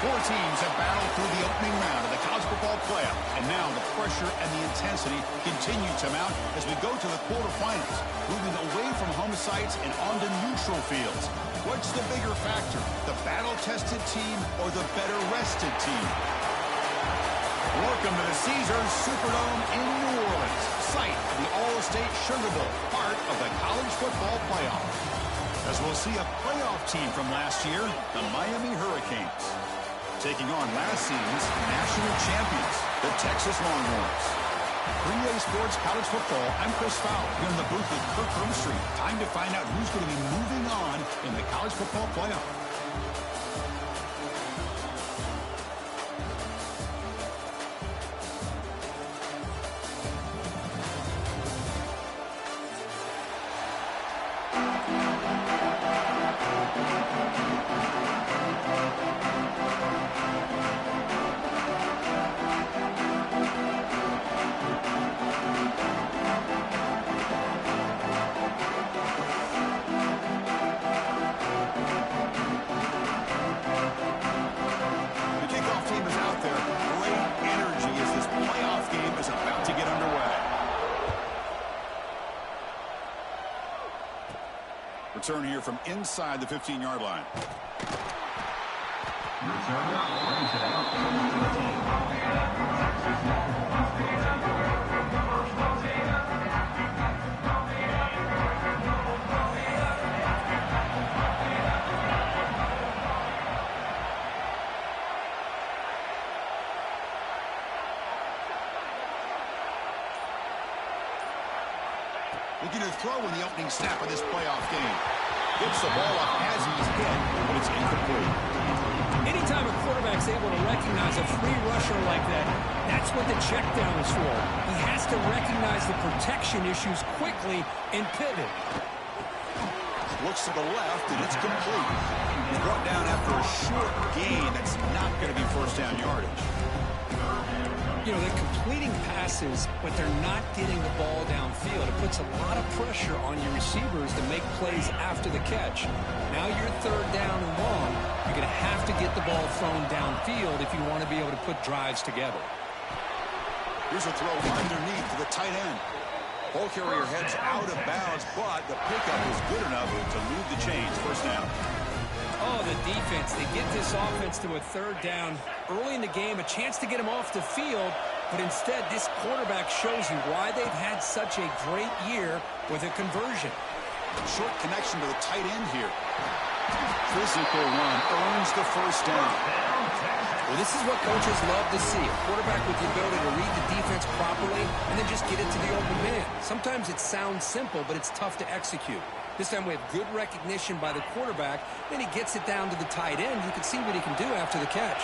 Four teams have battled through the opening round of the college football playoff, and now the pressure and the intensity continue to mount as we go to the quarterfinals, moving away from home sites and onto neutral fields. What's the bigger factor, the battle-tested team or the better-rested team? Welcome to the Caesars Superdome in New Orleans, site of the All-State Sugar Bowl, part of the college football playoff. As we'll see a playoff team from last year, the Miami Hurricanes, taking on last season's national champions, the Texas Longhorns. 3A Sports College Football, I'm Chris Fowler, here in the booth with Kirk Hermstreet. Time to find out who's going to be moving on in the college football playoff. Return here from inside the 15-yard line. Looking to throw in the opening snap of this playoff game. Gets the ball off as he's hit, but it's incomplete. Anytime a quarterback's able to recognize a free rusher like that, that's what the check down is for. He has to recognize the protection issues quickly and pivot. Looks to the left, and it's complete. He's brought down after a short gain. That's not going to be first down yardage. You know, they're completing passes, but they're not getting the ball downfield. It puts a lot of pressure on your receivers to make plays after the catch. Now you're third down and long. You're going to have to get the ball thrown downfield if you want to be able to put drives together. Here's a throw underneath to the tight end. Ball carrier heads out of bounds, but the pickup is good enough to move the chains. First down. Oh, the defense. They get this offense to a third down early in the game, a chance to get him off the field, but instead this quarterback shows you why they've had such a great year with a conversion. Short connection to the tight end here. Physical run earns the first down. Well, this is what coaches love to see. A quarterback with the ability to read the defense properly and then just get it to the open man. Sometimes it sounds simple, but it's tough to execute. This time we have good recognition by the quarterback. Then he gets it down to the tight end. You can see what he can do after the catch.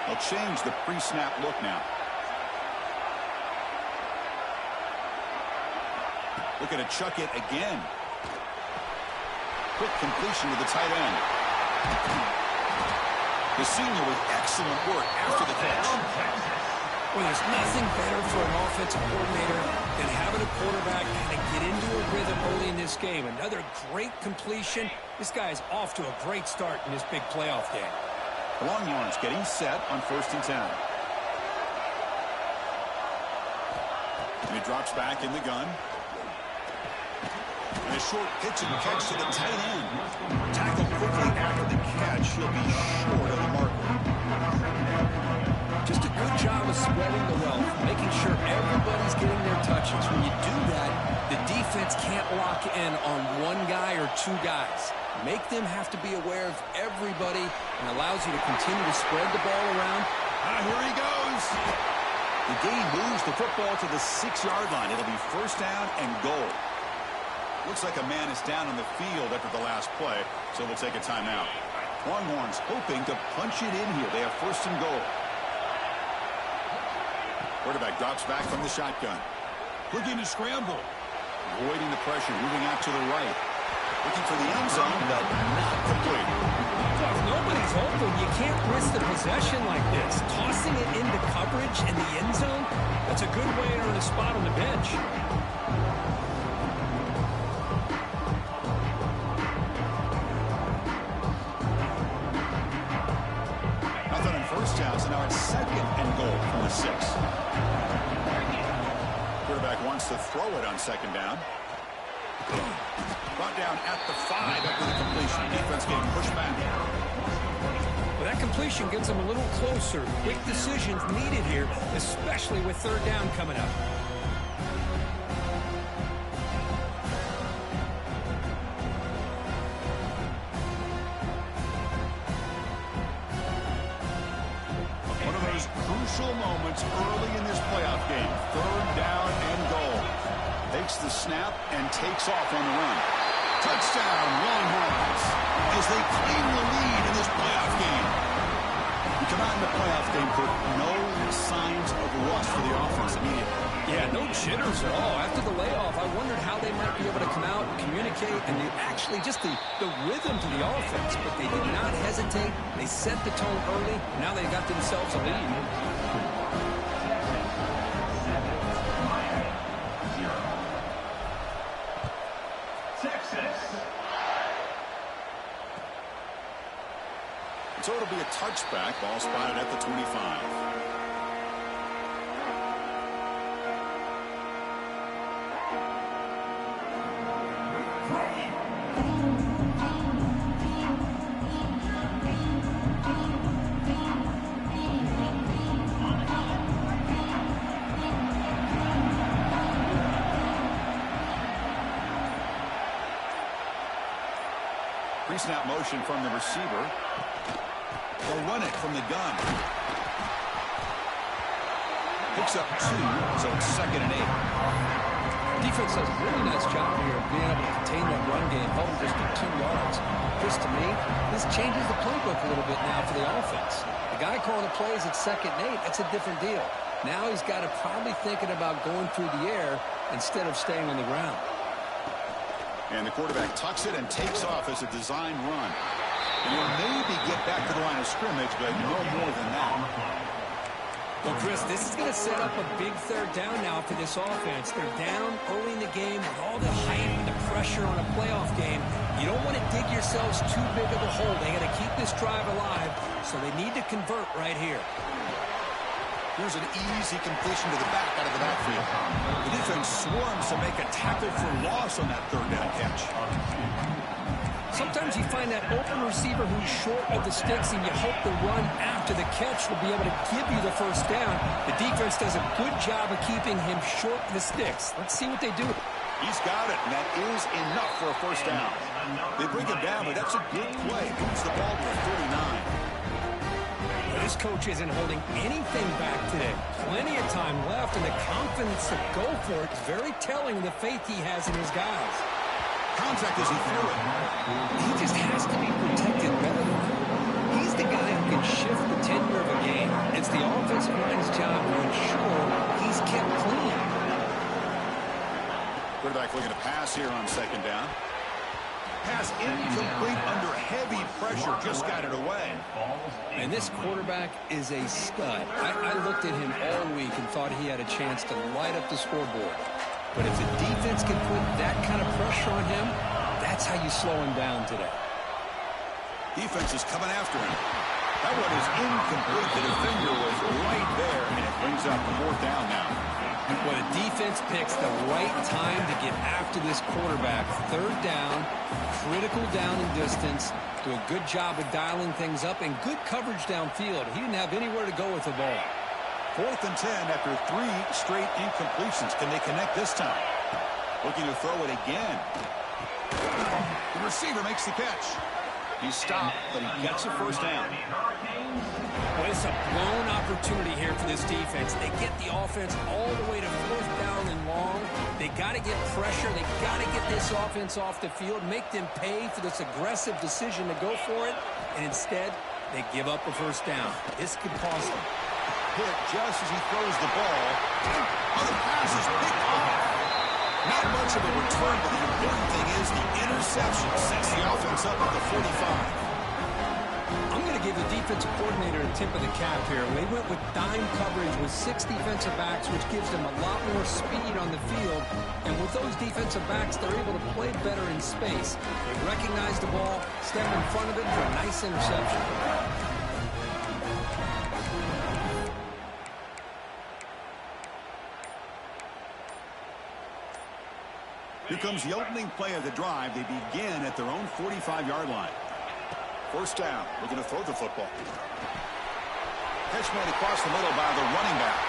They'll change the pre-snap look now. Looking to chuck it again. Quick completion to the tight end. The senior with excellent work after the catch. Well, there's nothing better for an offensive coordinator than having a quarterback kind of get into a rhythm early in this game. Another great completion. This guy is off to a great start in this big playoff game. The Longhorns getting set on 1st and 10. And he drops back in the gun. And a short pitch and catch to the tight end. Tackled quickly after the catch. He'll be short of the marker. Just a good job of spreading the wealth, making sure everybody's getting their touches. When you do that, the defense can't lock in on one guy or two guys. Make them have to be aware of everybody and allows you to continue to spread the ball around. Here he goes. The game moves the football to the 6-yard line. It'll be first down and goal. Looks like a man is down on the field after the last play, so we'll take a timeout. Longhorns hoping to punch it in here. They have first and goal. Quarterback drops back from the shotgun. Looking to scramble. Avoiding the pressure, moving out to the right. Looking for the end zone, but not complete. So if nobody's open, you can't risk the possession like this. Tossing it into coverage in the end zone, that's a good way to earn a spot on the bench. Now it's 2nd and goal from the 6. Quarterback wants to throw it on 2nd down. Brought down at the 5 after the completion. Defense getting pushed back. Well, that completion gets them a little closer. Quick decisions needed here, especially with 3rd down coming up. One of those crucial moments early in this playoff game. 3rd down and goal. Takes the snap and takes off on the run. Touchdown, Longhorns, as they claim the lead in this playoff game. You come out in the playoff game, Kirk, no signs of rust for the offense immediately. Yeah, no jitters at all. After the layoff, I wondered how they might be able to come out and communicate and actually just the rhythm to the offense. But they did not hesitate. They set the tone early. Now they got themselves a lead. So it'll be a touchback. Ball spotted at the 25. Pre-snap motion from the receiver. They'll run it from the gun. Picks up 2, so it's 2nd and 8. Defense does a really nice job here of being able to contain that run game, hold them just to 2 yards. This, to me, this changes the playbook a little bit now for the offense. The guy calling the plays at 2nd and 8, that's a different deal. Now he's got to probably thinking about going through the air instead of staying on the ground. And the quarterback tucks it and takes off as a design run. And he'll maybe get back to the line of scrimmage, but no more than that. Well, Chris, this is going to set up a big 3rd down now for this offense. They're down early in the game with all the hype and the pressure on a playoff game. You don't want to dig yourselves too big of a hole. They got to keep this drive alive, so they need to convert right here. Here's an easy completion to the back out of the backfield. The defense swarms to make a tackle for loss on that 3rd down catch. Sometimes you find that open receiver who's short of the sticks, and you hope the run after the catch will be able to give you the 1st down. The defense does a good job of keeping him short of the sticks. Let's see what they do. He's got it, and that is enough for a 1st down. They bring him down, but that's a good play. Moves the ball to a 39. This coach isn't holding anything back today. Plenty of time left, and the confidence to go for it is very telling of the faith he has in his guys. Contact as he threw it. He just has to be protected better than that. He's the guy who can shift the tenure of a game. It's the offensive line's job to ensure he's kept clean. Quarterback looking to pass here on 2nd down. Pass incomplete under heavy pressure. Just got it away. And this quarterback is a stud. I looked at him all week and thought he had a chance to light up the scoreboard. But if the defense can put that kind of pressure on him, that's how you slow him down today. Defense is coming after him. That one is incomplete. The defender was right there, and it brings up the 4th down now. Well, the defense picks the right time to get after this quarterback. 3rd down, critical down and distance. Do a good job of dialing things up and good coverage downfield. He didn't have anywhere to go with the ball. 4th and 10 after 3 straight incompletions. Can they connect this time? Looking to throw it again. The receiver makes the catch. He's stopped, but he gets a 1st down. Well, it's a blown opportunity here for this defense. They get the offense all the way to 4th down and long. They got to get pressure. They got to get this offense off the field, make them pay for this aggressive decision to go for it, and instead, they give up a 1st down. This could cost them. Hit just as he throws the ball. Oh, the pass is picked off. Not much of a return, but the important thing is the interception sets the offense up at the 45. I'm going to give the defensive coordinator a tip of the cap here. They went with dime coverage with 6 defensive backs, which gives them a lot more speed on the field. And with those defensive backs, they're able to play better in space. They recognize the ball, step in front of it for a nice interception. Here comes the opening play of the drive. They begin at their own 45-yard line. First down. Looking to throw the football. Catch made across the middle by the running back.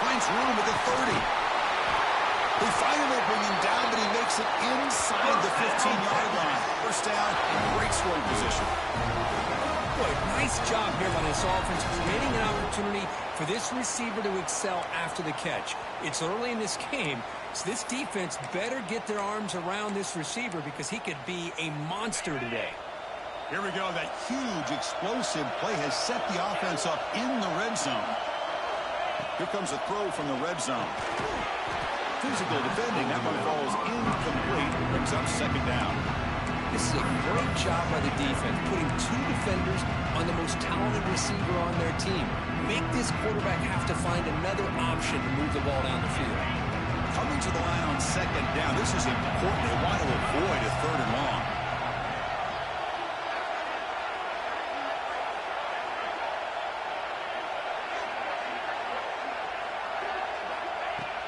Finds room at the 30. They finally bring him down, but he makes it inside the 15-yard line. First down in great scoring position. Boy, nice job here by this offense, creating an opportunity for this receiver to excel after the catch. It's early in this game, so this defense better get their arms around this receiver because he could be a monster today. Here we go. That huge explosive play has set the offense up in the red zone. Here comes a throw from the red zone. Physical defending. That one falls incomplete. Brings up second down. This is a great job by the defense, putting two defenders on the most talented receiver on their team. Make this quarterback have to find another option to move the ball down the field. Coming to the line on second down. This is important. They want to avoid a third and long.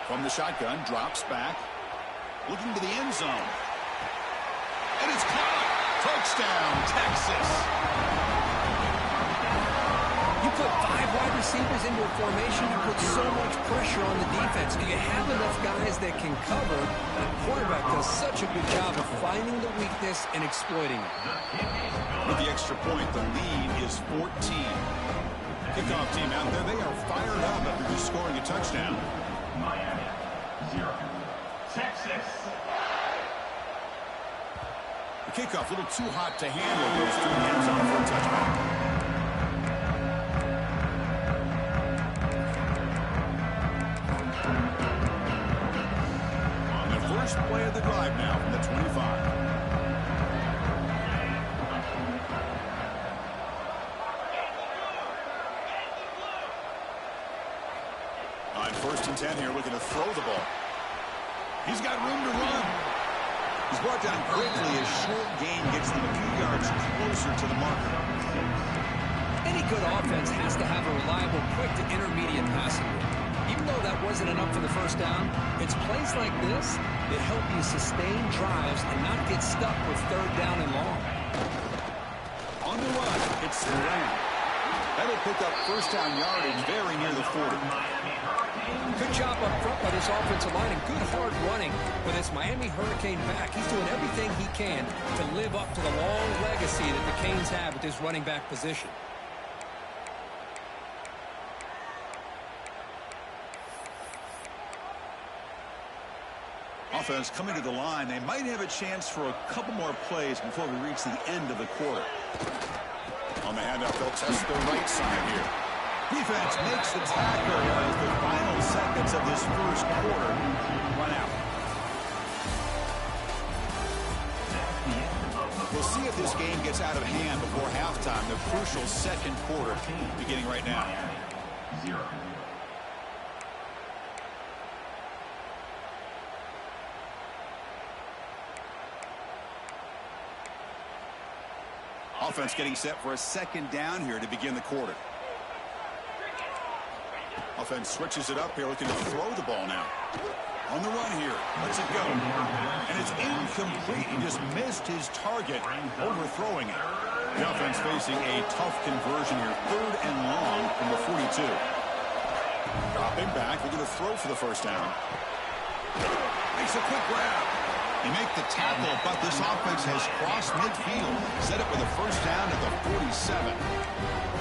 From the shotgun, drops back. Looking to the end zone. And it's caught. Touchdown, Texas. You put 5 wide receivers into a formation, you put so much pressure on the defense. Do you have enough guys that can cover? The quarterback does such a good job of finding the weakness and exploiting it. With the extra point, the lead is 14. Kickoff team out there, they are fired up after just scoring a touchdown. Miami, 0. Texas. The kickoff a little too hot to handle. Goes through the end zone for a touchback. On the first play of the drive now from the 25. On first and 10 here, looking to throw the ball. He's got room to run. He's brought down quickly. His short gain gets them a few yards closer to the marker. Any good offense has to have a reliable, quick to intermediate passing game. Even though that wasn't enough for the first down, it's plays like this that help you sustain drives and not get stuck with third down and long. On the run, it's Lamb. That'll pick up first down yardage very near the 40. Good job up front by this offensive line and good hard running with this Miami Hurricane back. He's doing everything he can to live up to the long legacy that the Canes have with this running back position. Offense coming to the line. They might have a chance for a couple more plays before we reach the end of the quarter. On the handoff, they'll test the right side here. Defense makes the tackle as the final seconds of this first quarter run out. We'll see if this game gets out of hand before halftime. The crucial second quarter beginning right now. 0. Offense getting set for a second down here to begin the quarter. Offense switches it up here, looking to throw the ball now. On the run here. Lets it go. And it's incomplete. He just missed his target, overthrowing it. The offense facing a tough conversion here. Third and long from the 42. Dropping back, looking to throw for the first down. Makes a quick grab. They make the tackle, but this offense has crossed midfield. Set up with a first down at the 47.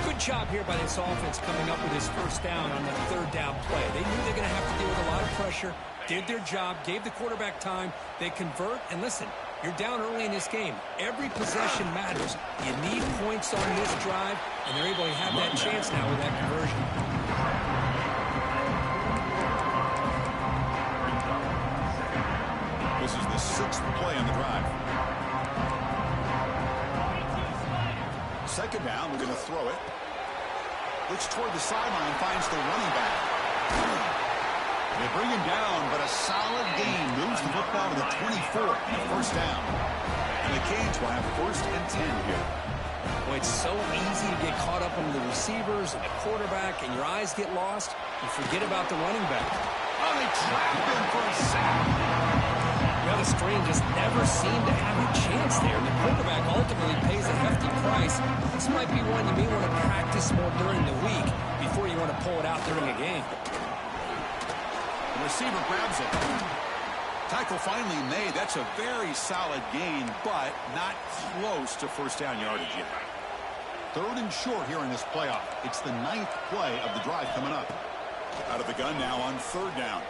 Good job here by this offense coming up with his first down on the third down play. They knew they're going to have to deal with a lot of pressure, did their job, gave the quarterback time. They convert, and listen, you're down early in this game. Every possession matters. You need points on this drive, and they're able to have that chance now with that conversion. This is the 6th play on the drive. Second down, we're going to throw it. Looks toward the sideline, finds the running back. They bring him down, but a solid gain moves the football to the 24, and a first down. And the Canes will have first and 10 here. Well, it's so easy to get caught up on the receivers and the quarterback, and your eyes get lost. You forget about the running back. Oh, they trapped him for a sack. Well, the screen just never seemed to have a chance there. The quarterback ultimately pays a hefty price. This might be one you may want to practice more during the week before you want to pull it out during a game. The receiver grabs it. Tackle finally made. That's a very solid gain, but not close to first down yardage yet. 3rd and short here in this playoff. It's the 9th play of the drive coming up. Out of the gun now on 3rd down.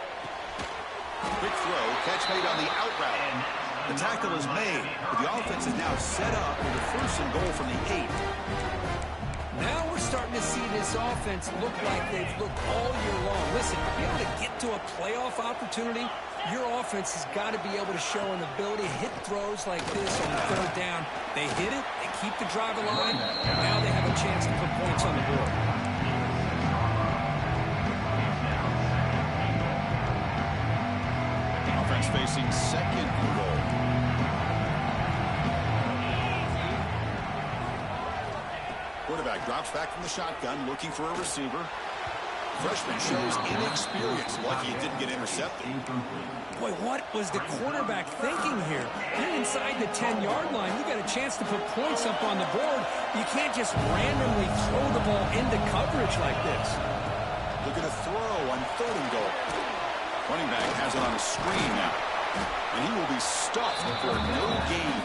Quick throw, catch made on the out route. The tackle is made, but the offense is now set up with a 1st and goal from the 8. Now we're starting to see this offense look like they've looked all year long. Listen, to be able to get to a playoff opportunity, your offense has got to be able to show an ability to hit throws like this on the 3rd down. They hit it, they keep the drive alive, and now they have a chance to put points on the board. Offense facing 2nd and goal. Quarterback drops back from the shotgun, looking for a receiver. Freshman shows inexperience. Lucky he didn't get intercepted. Boy, what was the quarterback thinking here? You're inside the 10-yard line. You got a chance to put points up on the board. You can't just randomly throw the ball into coverage like this. Looking to throw on 3rd and goal. Running back has it on a screen now. And he will be stuffed for no gain.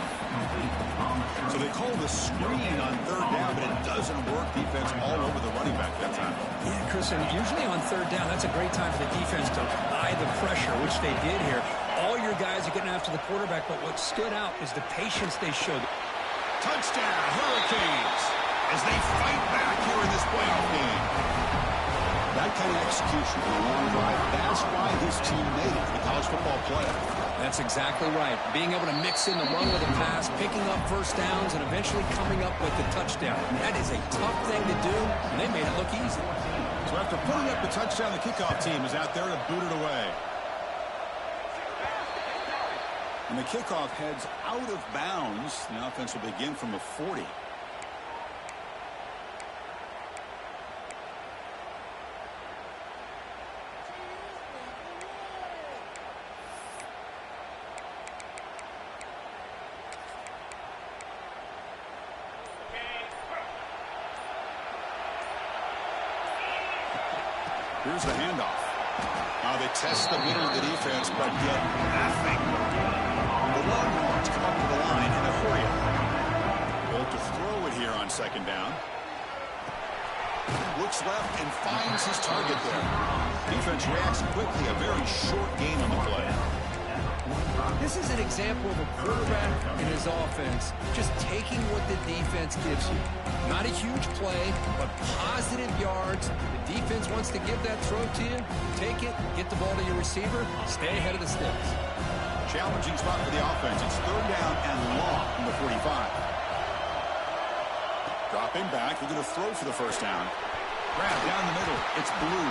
So they call the screen on 3rd down, but it doesn't work. Defense all over the running back that time. Yeah, Chris, and usually on 3rd down, that's a great time for the defense to eye the pressure, which they did here. All your guys are getting after the quarterback, but what stood out is the patience they showed. Touchdown, Hurricanes, as they fight back here in this playoff game. That kind of execution for a long drive, that's why this team made it to the college football playoff. That's exactly right. Being able to mix in the run with the pass, picking up 1st downs, and eventually coming up with the touchdown. That is a tough thing to do, and they made it look easy. So after putting up the touchdown, the kickoff team is out there to boot it away. And the kickoff heads out of bounds. The offense will begin from the 40. Here's the handoff. Now they test the middle of the defense, but get nothing. The Longhorns come up to the line in a hurry. Able to throw it here on 2nd down. Looks left and finds his target there. Defense reacts quickly. A very short gain on the play. This is an example of a quarterback and his offense just taking what the defense gives you. Not a huge play, but positive yards. The defense wants to give that throw to you. Take it, get the ball to your receiver, stay ahead of the sticks. Challenging spot for the offense. It's 3rd down and long from the 45. Dropping back, they're going to throw for the 1st down. Grab down the middle. It's Blue.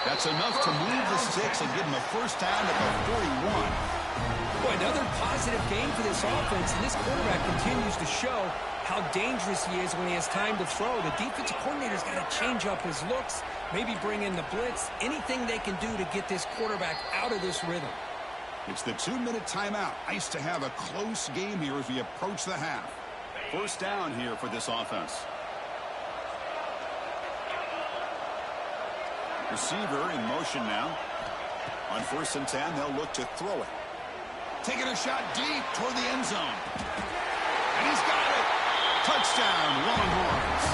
That's enough to move the sticks and give them a 1st down at the 41. Boy, another positive game for this offense, and this quarterback continues to show how dangerous he is when he has time to throw. The defensive coordinator's got to change up his looks, maybe bring in the blitz, anything they can do to get this quarterback out of this rhythm. It's the 2-minute timeout. Nice to have a close game here as we approach the half. 1st down here for this offense. Receiver in motion now. On 1st and 10, they'll look to throw it. Taking a shot deep toward the end zone. And he's got it. Touchdown, Longhorns.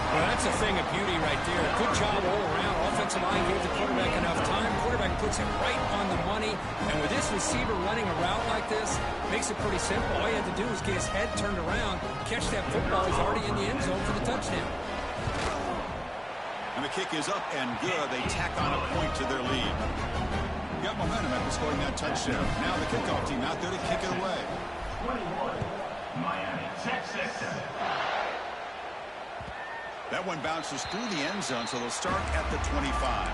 Well, that's a thing of beauty right there. Good job all around. Offensive line gave the quarterback enough time. Quarterback puts it right on the money. And with this receiver running a route like this, makes it pretty simple. All he had to do was get his head turned around, catch that football. He's already in the end zone for the touchdown. And the kick is up and good. They tack on a point to their lead. Got momentum after scoring that touchdown. Now the kickoff team out there to kick it away. 21, Miami, 6-6. That one bounces through the end zone, so they'll start at the 25.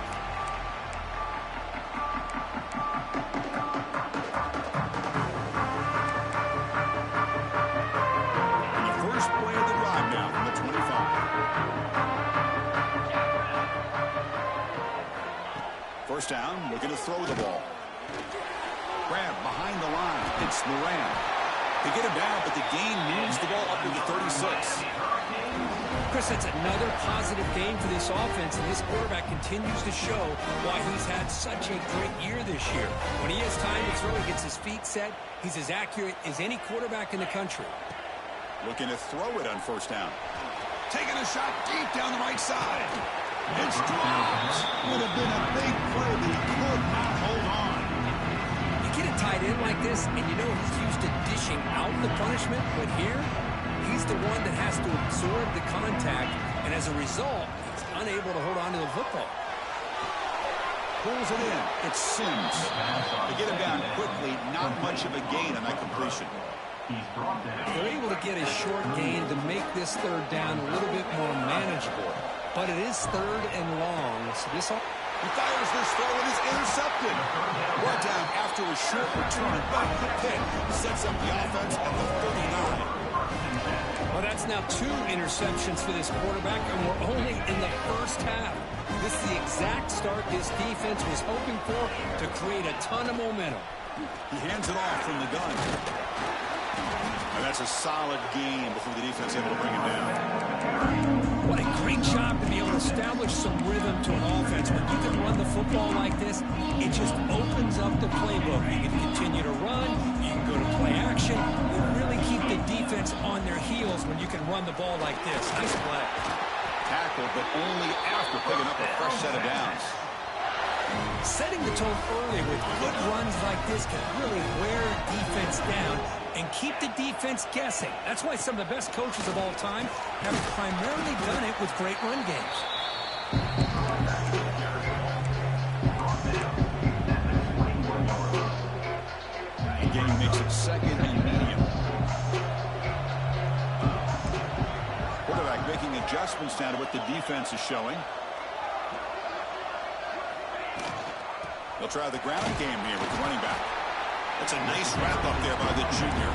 And the first play of the drive now from the 25. First down, looking to throw the ball. behind the line. It's Moran. They get him down, but the gain moves the ball up to the 36. Chris, that's another positive game for this offense, and this quarterback continues to show why he's had such a great year this year. When he has time to throw, he gets his feet set. He's as accurate as any quarterback in the country. Looking to throw it on first down. Taking a shot deep down the right side. It's dropped. Would have been a big play, but he could not hold on. You get a tight end like this, and you know he's used to dishing out the punishment, but here, he's the one that has to absorb the contact, and as a result, he's unable to hold on to the football. Pulls it in. It's Sims. They get him down quickly. Not much of a gain on that completion. They're able to get a short gain to make this third down a little bit more manageable, but it is third and long, so this... He fires this throw and is intercepted. Brought down after a short return, but the pick sets up the offense at the 39. Well, that's now 2 interceptions for this quarterback, and we're only in the first half. This is the exact start this defense was hoping for to create a ton of momentum. He hands it off from the gun. And that's a solid game before the defense able to bring him down. What a great job to be able to establish some rhythm to an offense. When you can run the football like this, it just opens up the playbook. You can continue to run, you can go to play action, you really keep the defense on their heels when you can run the ball like this. Nice play. Tackled, but only after picking up a fresh set of downs. Setting the tone early with good runs like this can really wear defense down and keep the defense guessing. That's why some of the best coaches of all time have primarily done it with great run games. The game makes it second and medium. Quarterback making adjustments now to what the defense is showing. They'll try the ground game here with the running back. That's a nice wrap-up there by the junior.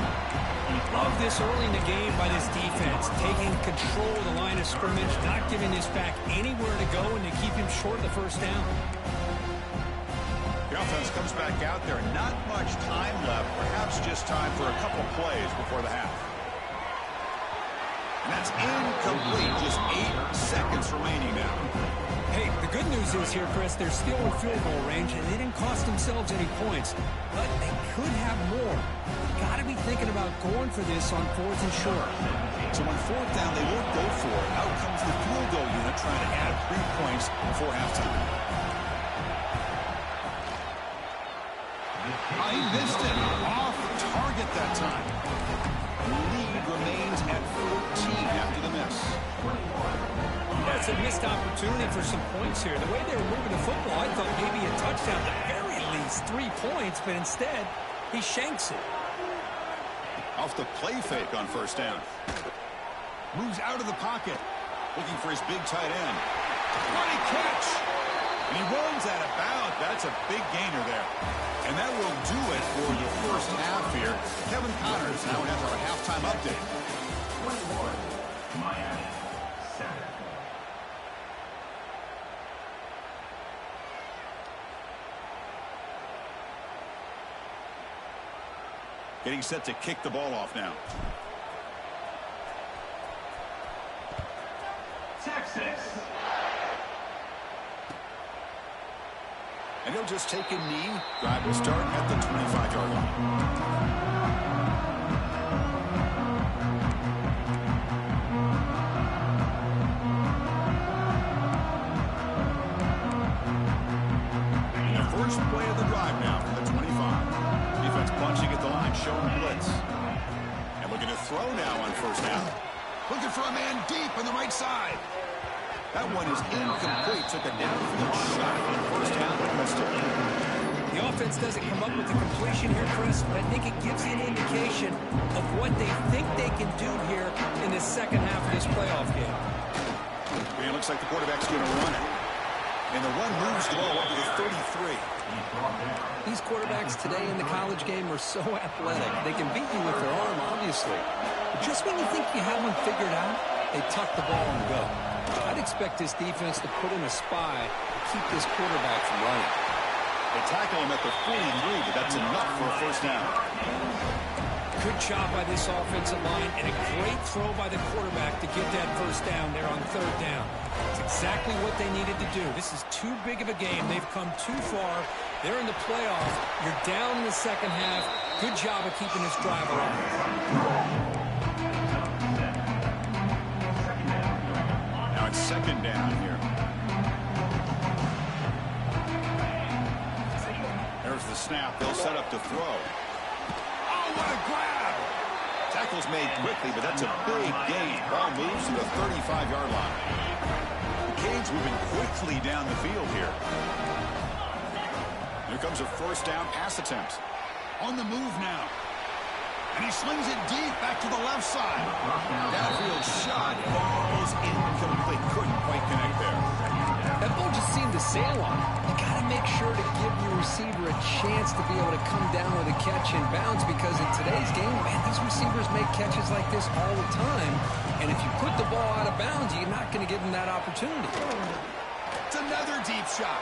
Love this early in the game by this defense, taking control of the line of scrimmage, not giving this back anywhere to go, and to keep him short of the first down. The offense comes back out there. Not much time left. Perhaps just time for a couple plays before the half. And that's incomplete. Just 8 seconds remaining now. Hey, the good news is here, Chris, they're still in field goal range, and they didn't cost themselves any points, but they could have more. Got to be thinking about going for this on 4th and short. So on 4th down, they won't go for it. Out comes the field goal unit trying to add 3 points before halftime. I missed it. Off target that time. Lead remains at 14 after the miss. That's a missed opportunity for some points here. The way they were moving the football, I thought maybe a touchdown, at the very least 3 points, but instead, he shanks it. Off the play fake on first down. Moves out of the pocket. Looking for his big tight end. Running catch. And he runs out of bounds. That's a big gainer there. And that will do it for the first half here. Kevin Connors now has our halftime update. 21, Miami, 7. Getting set to kick the ball off now. Texas. And he'll just take a knee. Drive will start at the 25-yard line. First play of the drive now from the 25. Defense bunching at the line, showing blitz. And looking to throw now on first down. Looking for a man deep on the right side. That one is incomplete. Took a downfield shot on first down. Missed it. The offense doesn't come up with the completion here, Chris, but I think it gives you an indication of what they think they can do here in the second half of this playoff game. And it looks like the quarterback's going to run it. And the run moves the ball up to the 33. These quarterbacks today in the college game are so athletic. They can beat you with their arm, obviously. But just when you think you have them figured out, they tuck the ball and go. I'd expect this defense to put in a spy to keep this quarterback from running. They tackle him at the 43, but that's enough for a first down. Good job by this offensive line, and a great throw by the quarterback to get that first down there on third down. It's exactly what they needed to do. This is too big of a game. They've come too far. They're in the playoff. You're down in the second half. Good job of keeping this drive alive. Now it's second down here. There's the snap. They'll set up to throw. What a grab! Tackle's made quickly, but that's a big gain. Ball moves to the 35-yard line. The Canes moving quickly down the field here. Here comes a first down pass attempt. On the move now. And he slings it deep back to the left side. Downfield shot. Ball is incomplete. Couldn't quite connect there. That ball just seemed to sail on it. You got to make sure to give your receiver a chance to be able to come down with a catch and bounce, because in today's game, man, these receivers make catches like this all the time. And if you put the ball out of bounds, you're not going to give them that opportunity. It's another deep shot.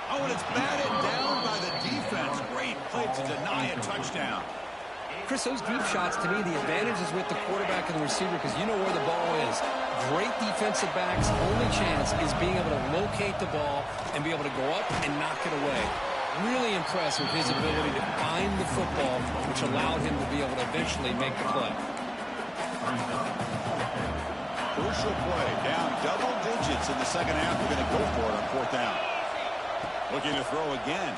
Oh, and it's batted down by the defense. Great play to deny a touchdown. Chris, those deep shots, to me, the advantage is with the quarterback and the receiver, because you know where the ball is. Great defensive backs' only chance is being able to locate the ball and be able to go up and knock it away. Really impressed with his ability to find the football, which allowed him to be able to eventually make the play. Crucial play. Down double digits in the second half. We're going to go for it on fourth down. Looking to throw again.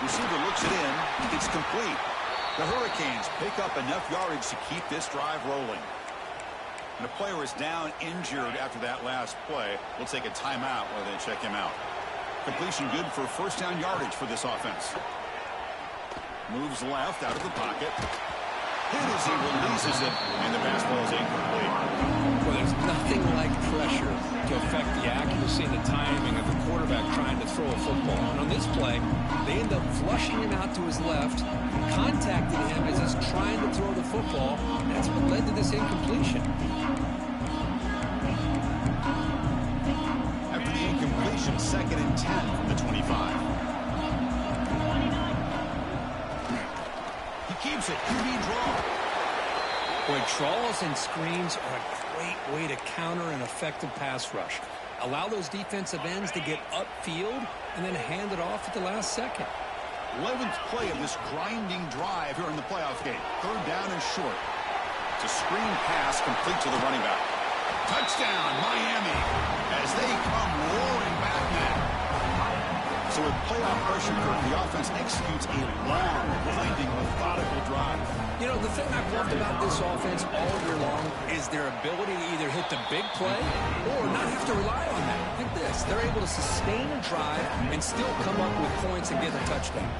Receiver looks it in. It's complete. The Hurricanes pick up enough yardage to keep this drive rolling. And the player is down injured after that last play. We'll take a timeout while they check him out. Completion good for first down yardage for this offense. Moves left out of the pocket. Hit as he releases it, and the pass ball is incomplete. Well, there's nothing like pressure to affect the accuracy and the timing of the quarterback trying to throw a football. And on this play, they end up flushing him out to his left, contacting him as he's trying to throw the football. That's what led to this incompletion. After the incompletion, 2nd and 10 from the 25. He keeps it. QB draw. Boy, draws and screens are a great way to counter an effective pass rush. Allow those defensive ends to get upfield and then hand it off at the last second. 11th play of this grinding drive here in the playoff game. Third down and short. It's a screen pass complete to the running back. Touchdown, Miami, as they come roaring back now. So with playoff pressure, the offense executes a long, blinding, methodical drive. You know, the thing I've loved about this offense all year long is their ability to either hit the big play or not have to rely on that. Like this, they're able to sustain a drive and still come up with points and get a touchdown.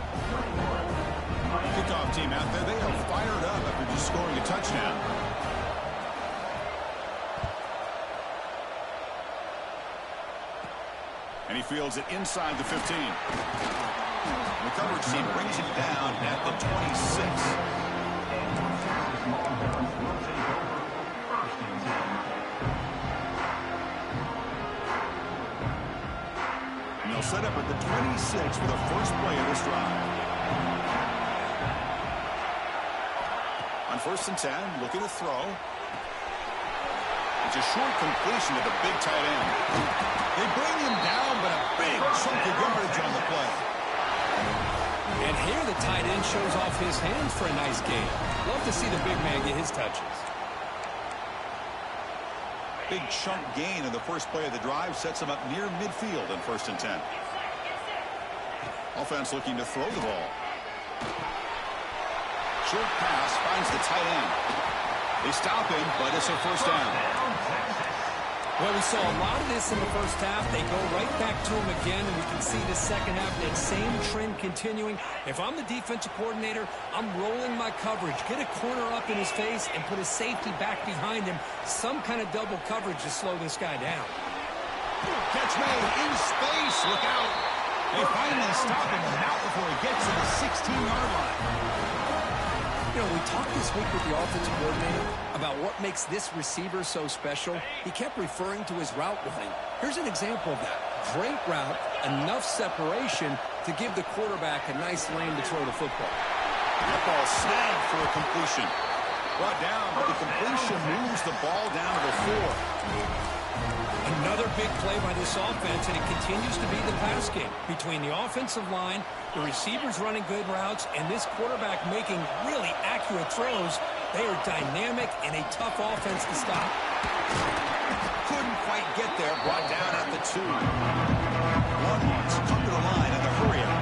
Kickoff team out there, they are fired up after just scoring a touchdown. And he fields it inside the 15. The coverage team brings it down at the 26. And they'll set up at the 26 for the first play of this drive. On 1st and 10, looking to throw. It's a short completion to the big tight end. They bring him down, but a big chunk of yardage on the play. And here the tight end shows off his hands for a nice gain. Love to see the big man get his touches. Big chunk gain in the first play of the drive sets him up near midfield on 1st and 10. Offense looking to throw the ball. Short pass finds the tight end. They stop him, but it's a first down. Well, we saw a lot of this in the first half. They go right back to him again, and we can see the second half, that same trend continuing. If I'm the defensive coordinator, I'm rolling my coverage. Get a corner up in his face and put a safety back behind him. Some kind of double coverage to slow this guy down. Catch made in space. Look out. They finally stop him now before he gets to the 16-yard line. You know, we talked this week with the offensive coordinator about what makes this receiver so special. He kept referring to his route running. Here's an example of that. Great route, enough separation to give the quarterback a nice lane to throw the football. That ball snagged for a completion. Brought down, but the completion moves the ball down to the 4. Another big play by this offense, and it continues to be the pass game. Between the offensive line, the receivers running good routes, and this quarterback making really accurate throws, they are dynamic and a tough offense to stop. Couldn't quite get there, brought down at the 2. Longhorns come to the line in the hurry-up.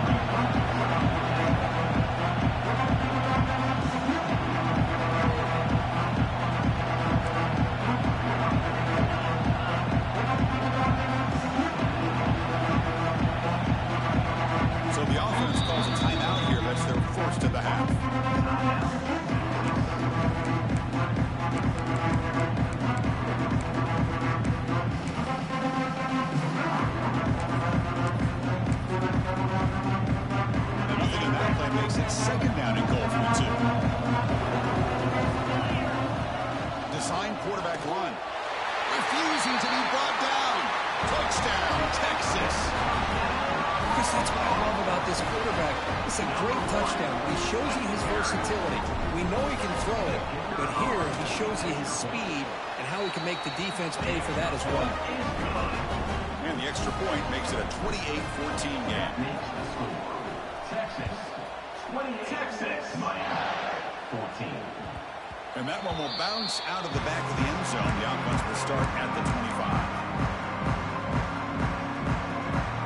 So the offense calls a timeout here. That's their first of the half. Nothing in that play makes it second down and goal from the 2. Design quarterback run. Refusing to be brought down. Touchdown, Texas. Chris, that's what I love about this quarterback. It's a great touchdown. He shows you his versatility. We know he can throw it, but here he shows you his speed and how he can make the defense pay for that as well. And the extra point makes it a 28-14 game. Texas 20, Texas, Miami 14. And that one will bounce out of the back of the end zone. The offense will start at the 25.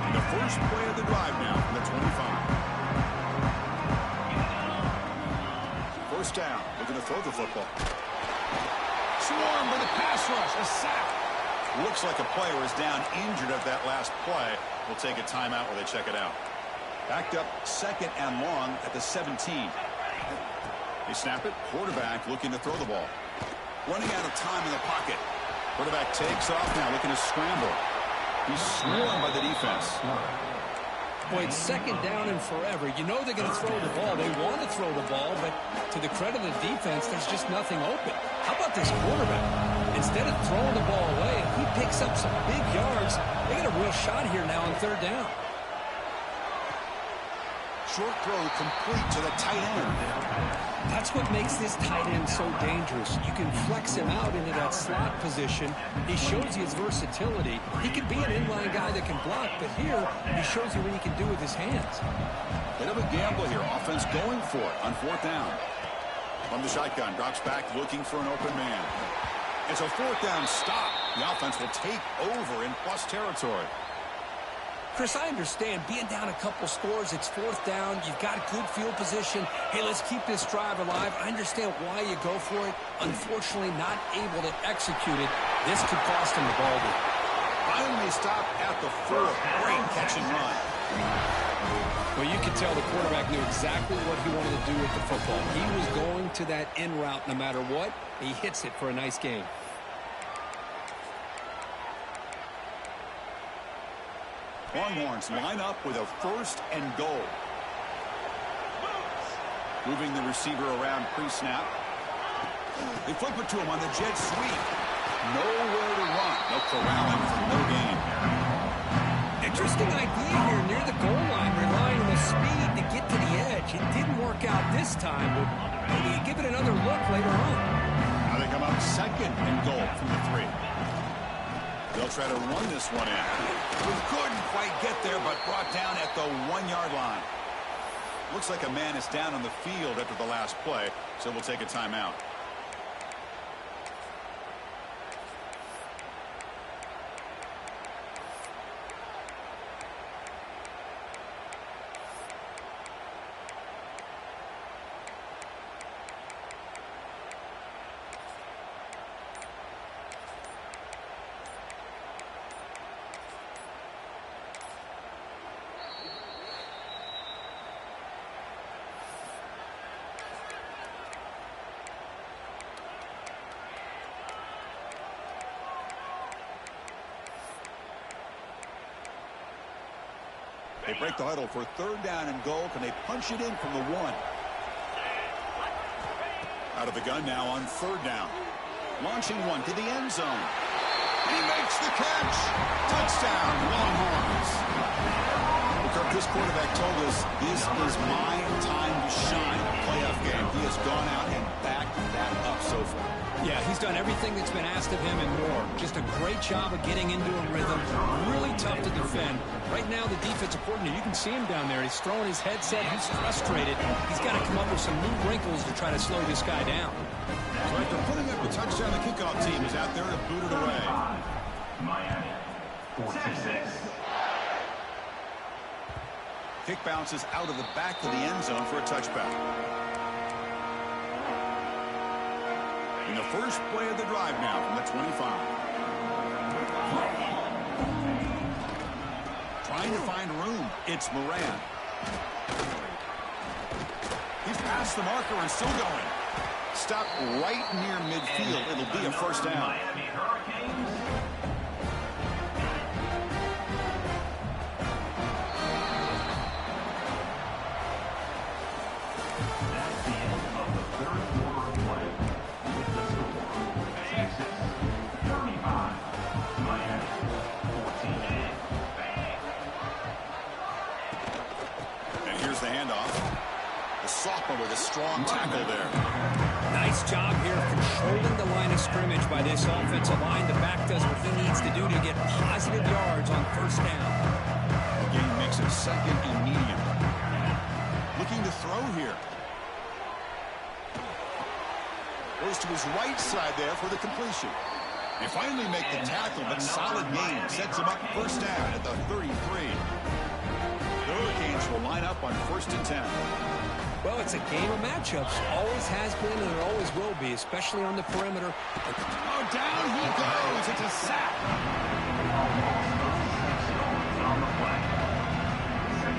And the first play of the drive now from the 25. First down, looking to throw the football. Swarmed by the pass rush, a sack. Looks like a player is down injured at that last play. We'll take a timeout while they check it out. Backed up second and long at the 17. They snap it. Quarterback looking to throw the ball. Running out of time in the pocket. Quarterback takes off now, looking to scramble. He's swarmed by the defense. Boy, it's second down and forever. You know they're going to throw the ball. They want to throw the ball, but to the credit of the defense, there's just nothing open. How about this quarterback? Instead of throwing the ball away, he picks up some big yards. They got a real shot here now on third down. Short throw complete to the tight end. That's what makes this tight end so dangerous. You can flex him out into that slot position. He shows you his versatility. He can be an inline guy that can block, but here he shows you what he can do with his hands. Bit of a gamble here. Offense going for it on fourth down. From the shotgun, drops back looking for an open man. It's a fourth down stop. The offense will take over in plus territory. Chris, I understand being down a couple scores, it's fourth down, you've got a good field position. Hey, let's keep this drive alive. I understand why you go for it. Unfortunately, not able to execute it. This could cost him the ball game. Finally stopped at the 4. Great catch and run. Well, you can tell the quarterback knew exactly what he wanted to do with the football. He was going to that in route no matter what. He hits it for a nice gain. Longhorns line up with a first and goal. Moving the receiver around pre-snap. They flip it to him on the jet sweep. Nowhere to run. No corralling for no gain. Interesting idea here near the goal line, relying on the speed to get to the edge. It didn't work out this time, but maybe you give it another look later on. Now they come up second and goal from the 3. They'll try to run this one in. Couldn't quite get there, but brought down at the 1-yard line. Looks like a man is down on the field after the last play, so we'll take a timeout. They break the huddle for third down and goal. Can they punch it in from the 1? Out of the gun now on third down. Launching one to the end zone. He makes the catch. Touchdown, Longhorns. This quarterback told us this is my time to shine. A playoff game. He has gone out and backed that up so far. Yeah, he's done everything that's been asked of him and more. Just a great job of getting into a rhythm. Really tough to defend. Right now, the defensive coordinator, you can see him down there. He's throwing his headset. He's frustrated. He's got to come up with some new wrinkles to try to slow this guy down. So after putting up a touchdown, the kickoff team is out there to boot it away. Miami. Texas. Kick bounces out of the back of the end zone for a touchback. In the first play of the drive now from the 25. Trying to find room. It's Moran. He's past the marker and still going. Stop right near midfield. It'll be a first down. Miami Hurricanes. That's the end of the third quarter of play. With the score, Texas 35, Miami 14. And here's the handoff. The sophomore with a strong tackle there. Nice job here of controlling the line of scrimmage by this offensive line. The back does what he needs to do to get positive yards on first down. The game makes it second and medium. Looking to throw here. Goes to his right side there for the completion. They finally make the tackle, but solid gain. Sets him up first down at the 33. The Hurricanes will line up on 1st and 10. Well, it's a game of matchups. Always has been and it always will be, especially on the perimeter. Oh, down he goes. It's a sack.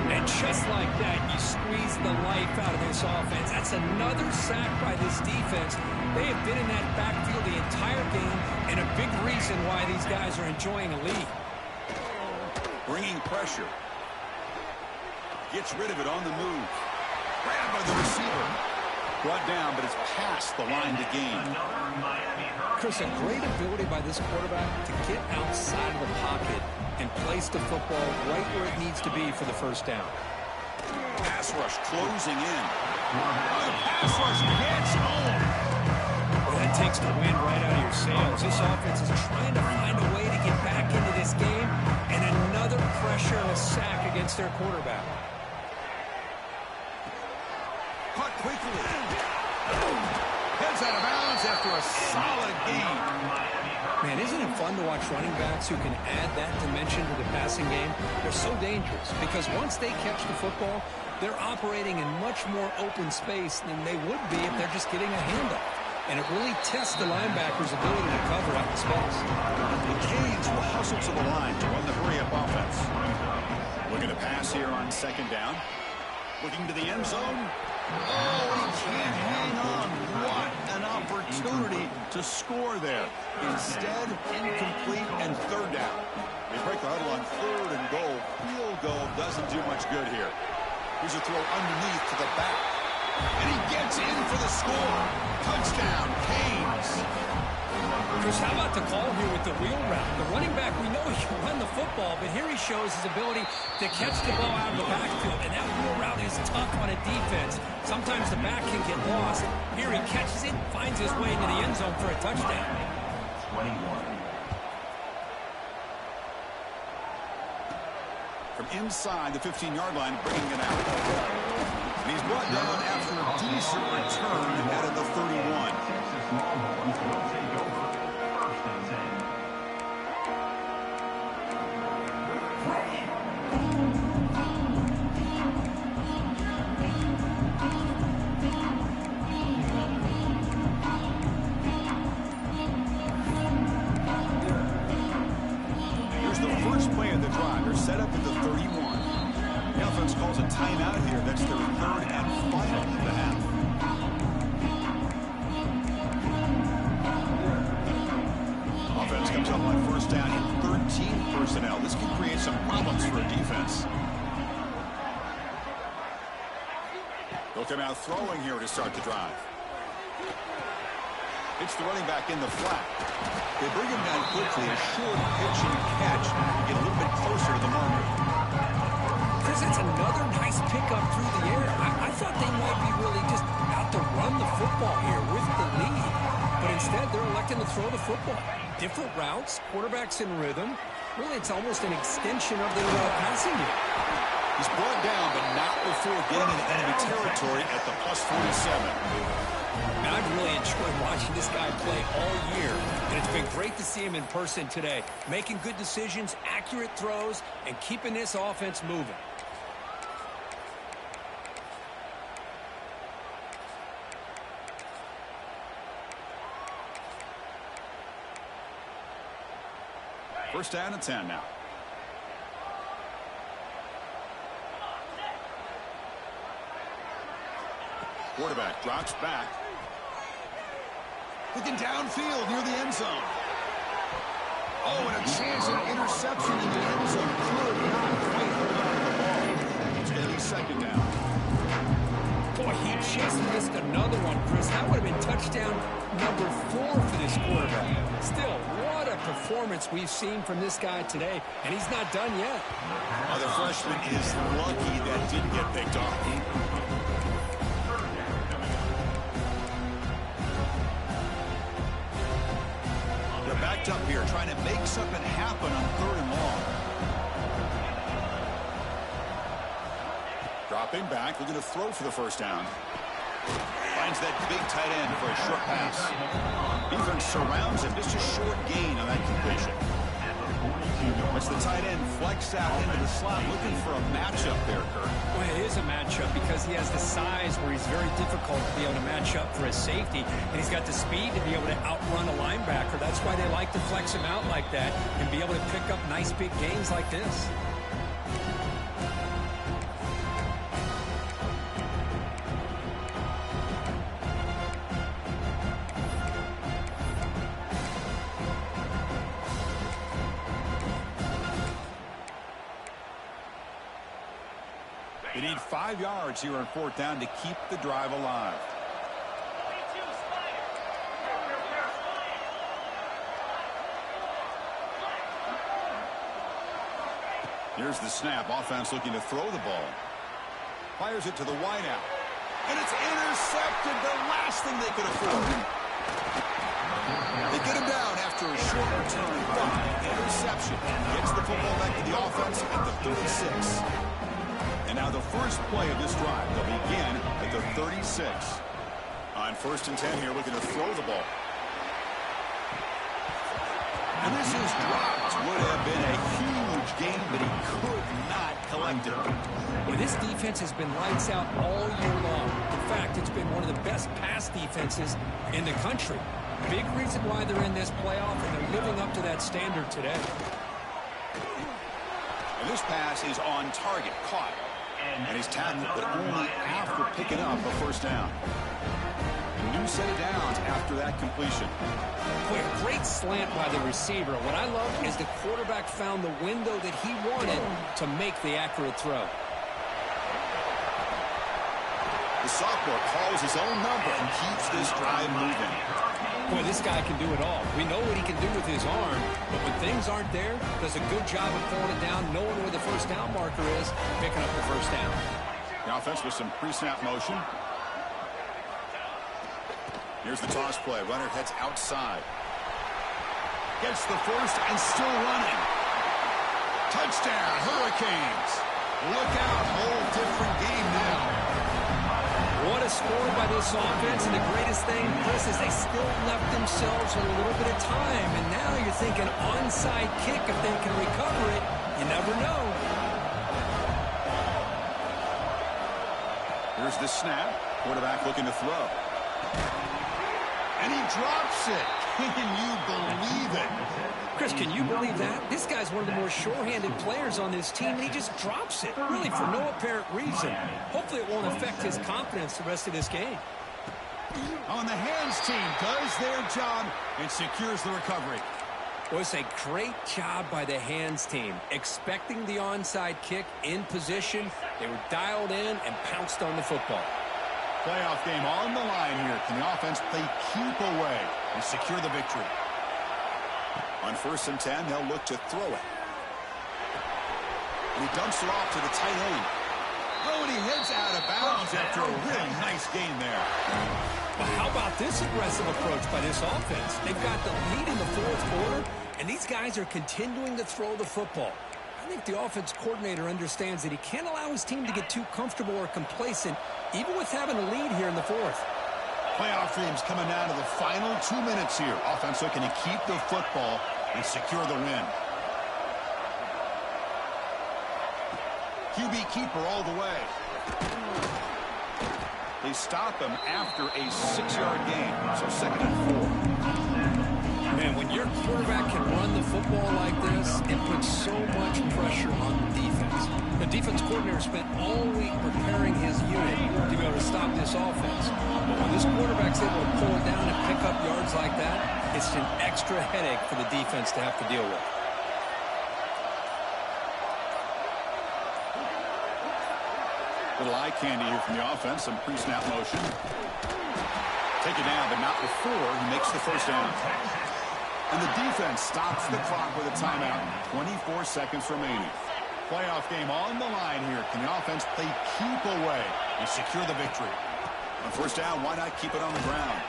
And just like that, you squeeze the life out of this offense. That's another sack by this defense. They have been in that backfield the entire game, and a big reason why these guys are enjoying a lead. Bringing pressure. Gets rid of it on the move. Grabbed by the receiver. Brought down, but it's past the line to gain. Chris, a great ability by this quarterback to get outside of the pocket and place the football right where it needs to be for the first down. Pass rush closing in. The pass rush gets home. Well, that takes the wind right out of your sails. This offense is trying to find a way to get back into this game, and another pressure and a sack against their quarterback. Caught quickly. Heads out of bounds after a solid gain. Man, isn't it fun to watch running backs who can add that dimension to the passing game? They're so dangerous because once they catch the football, they're operating in much more open space than they would be if they're just getting a handoff. And it really tests the linebacker's ability to cover out the space. The Canes will hustle to the line to run the hurry-up offense. Looking to pass here on 2nd down. Looking to the end zone. Oh, he can't hang on. What an opportunity to score there. Instead, incomplete and 3rd down. They break the huddle on 3rd and goal. Field goal doesn't do much good here. Here's a throw underneath to the back. And he gets in for the score. Touchdown, Canes. Chris, how about the call here with the wheel route? The running back, we know he can run the football, but here he shows his ability to catch the ball out of the backfield, and that wheel route is tough on a defense. Sometimes the back can get lost. Here he catches it, finds his way into the end zone for a touchdown. 21. From inside the 15-yard line, bringing it out. And he's brought down after a decent return out of the 31. Texas Longhorns will take over 1st and 10. Here's the first play of the drive. They're set up at the 31. The offense calls a timeout here. That's their 3rd and final of the half. Offense comes up on 1st down in 13 personnel. This can create some problems for a defense. They'll come out throwing here to start the drive. It's the running back in the flat. They bring him down quickly, a short pitch and catch to get a little bit closer to the marker. Chris, it's another nice pickup through the air. I thought they might be really just out to run the football here with the lead. But instead, they're electing to throw the football. Different routes, quarterbacks in rhythm. Really, it's almost an extension of their passing game. He's brought down, but not before getting into enemy territory at the +47. Now, I've really enjoyed watching this guy play all year, and it's been great to see him in person today, making good decisions, accurate throws, and keeping this offense moving. First down and 10 now. Quarterback drops back. Looking downfield near the end zone. Oh, and a chance at an interception in the end zone. Could not quite hold on to the ball. It's going to be second down. Boy, he just missed another one, Chris. That would have been touchdown number 4 for this quarterback. Still, what a performance we've seen from this guy today, and he's not done yet. The freshman is lucky that didn't get picked off. They're backed up here, trying to make something happen on 3rd and long. Dropping back, looking to throw for the first down. Finds that big tight end for a short pass. Defense surrounds him, just a short gain on that completion. As the tight end flex out into the slot, looking for a matchup there, Kirk. Well, it is a matchup because he has the size where he's very difficult to be able to match up for his safety, and he's got the speed to be able to outrun a linebacker. That's why they like to flex him out like that and be able to pick up nice big gains like this. They need 5 yards here on 4th down to keep the drive alive. Here's the snap. Offense looking to throw the ball. Fires it to the wideout. And it's intercepted. The last thing they could afford. They get him down after a short return. Interception. Gets the football back to the offense at the 36. And now the first play of this drive. They'll begin at the 36. On 1st and 10 here, looking to throw the ball. And this is dropped. Would have been a huge gain, but he could not collect it. Well, this defense has been lights out all year long. In fact, it's been one of the best pass defenses in the country. Big reason why they're in this playoff, and they're living up to that standard today. And this pass is on target, caught. And he's tackled, but only after picking up a first down. A new set of downs after that completion. Boy, a great slant by the receiver. What I love is the quarterback found the window that he wanted to make the accurate throw. The sophomore calls his own number and keeps this drive moving. Boy, this guy can do it all. We know what he can do with his arm, but when things aren't there, does a good job of throwing it down, knowing where the first down marker is, picking up the first down. The offense with some pre-snap motion. Here's the toss play. Runner heads outside. Gets the first and still running. Touchdown, Hurricanes. Look out, whole different game now. What a score by this offense, and the greatest thing, Chris, is they still left themselves a little bit of time, and now you're thinking onside kick if they can recover it. You never know. Here's the snap. Quarterback looking to throw. And he drops it. Can you believe it? Chris, can you believe that? This guy's one of the more sure-handed players on this team, and he just drops it, really for no apparent reason. Hopefully it won't affect his confidence the rest of this game. On the hands team does their job and secures the recovery. Well, it's a great job by the hands team. Expecting the onside kick in position, they were dialed in and pounced on the football. Playoff game on the line here. Can the offense play keep away and secure the victory? On 1st and 10, they'll look to throw it. And he dumps it off to the tight end. Oh, and he heads out of bounds after a really nice gain there. Well, how about this aggressive approach by this offense? They've got the lead in the 4th quarter, and these guys are continuing to throw the football. I think the offense coordinator understands that he can't allow his team to get too comfortable or complacent, even with having a lead here in the 4th. Playoff dreams coming down to the final 2 minutes here. Offense looking to keep the football and secure the win. QB keeper all the way. They stop him after a 6-yard gain, so 2nd and 4. Man, when your quarterback can run the football like this, it puts so much pressure on the defense. The defense coordinator spent all week preparing his unit to be able to stop this offense. But when this quarterback's able to pull it down and pick up yards like that, it's an extra headache for the defense to have to deal with. Little eye candy here from the offense. Some pre-snap motion. Take it down, but not before he makes the first down. And the defense stops the clock with a timeout. 24 seconds remaining. Playoff game on the line here. Can the offense play keep away and secure the victory? On 1st down, why not keep it on the ground?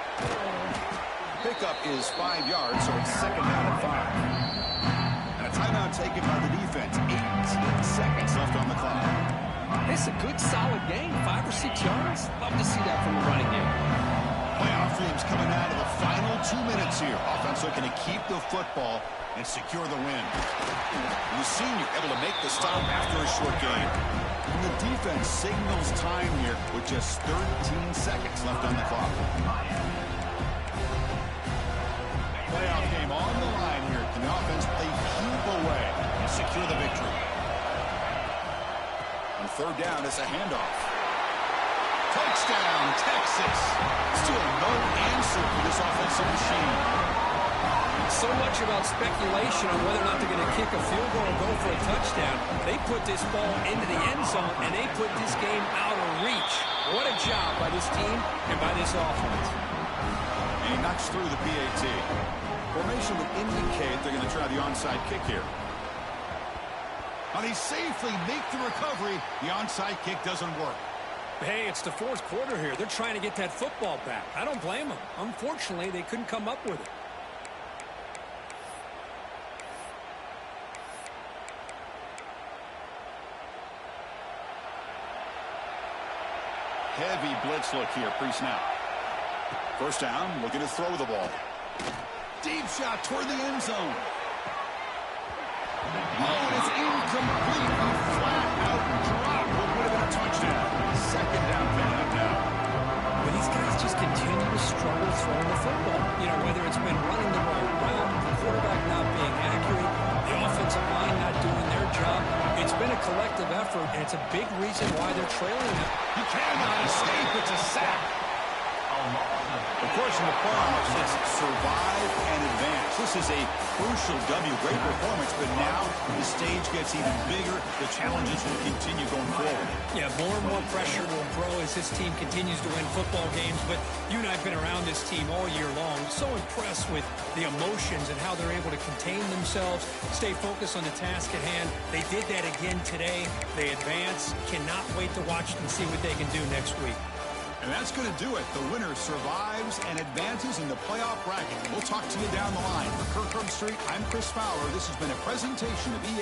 Pickup is 5 yards, so it's 2nd down and 5. And a timeout taken by the defense. 18 seconds left on the clock. It's a good, solid game. 5 or 6 yards. Love to see that from the running game. Playoff dreams coming out of the final 2 minutes here. Offense looking to keep the football and secure the win. The senior able to make the stop after a short game. And the defense signals time here with just 13 seconds left on the clock. Playoff game on the line here. Can the offense play keep away and secure the victory? On 3rd down, it's a handoff. Touchdown, Texas. Still no answer for this offensive machine. So much about speculation on whether or not they're going to kick a field goal or go for a touchdown. They put this ball into the end zone, and they put this game out of reach. What a job by this team and by this offense. And he knocks through the PAT. Formation would indicate they're going to try the onside kick here. And they safely make the recovery. The onside kick doesn't work. Hey, it's the 4th quarter here. They're trying to get that football back. I don't blame them. Unfortunately, they couldn't come up with it. Heavy blitz look here, pre-snap. 1st down, looking to throw the ball. Deep shot toward the end zone. Oh, it's incomplete. A flat-out drop. What would have been a touchdown? 2nd down coming up now. But these guys just continue to struggle throwing the football. You know, whether it's been running the wrong route, the quarterback not being accurate, the offensive line not doing their job. It's been a collective effort, and it's a big reason why they're trailing them. He cannot escape. It's a sack. Of course, in the playoffs, it's survive and advance. This is a crucial W. Great performance, but now the stage gets even bigger. The challenges will continue going forward. Yeah, more and more pressure will grow as this team continues to win football games. But you and I have been around this team all year long. So impressed with the emotions and how they're able to contain themselves, stay focused on the task at hand. They did that again today. They advance. Cannot wait to watch and see what they can do next week. And that's going to do it. The winner survives and advances in the playoff bracket. We'll talk to you down the line. For Kirk Herbstreit, I'm Chris Fowler. This has been a presentation of EA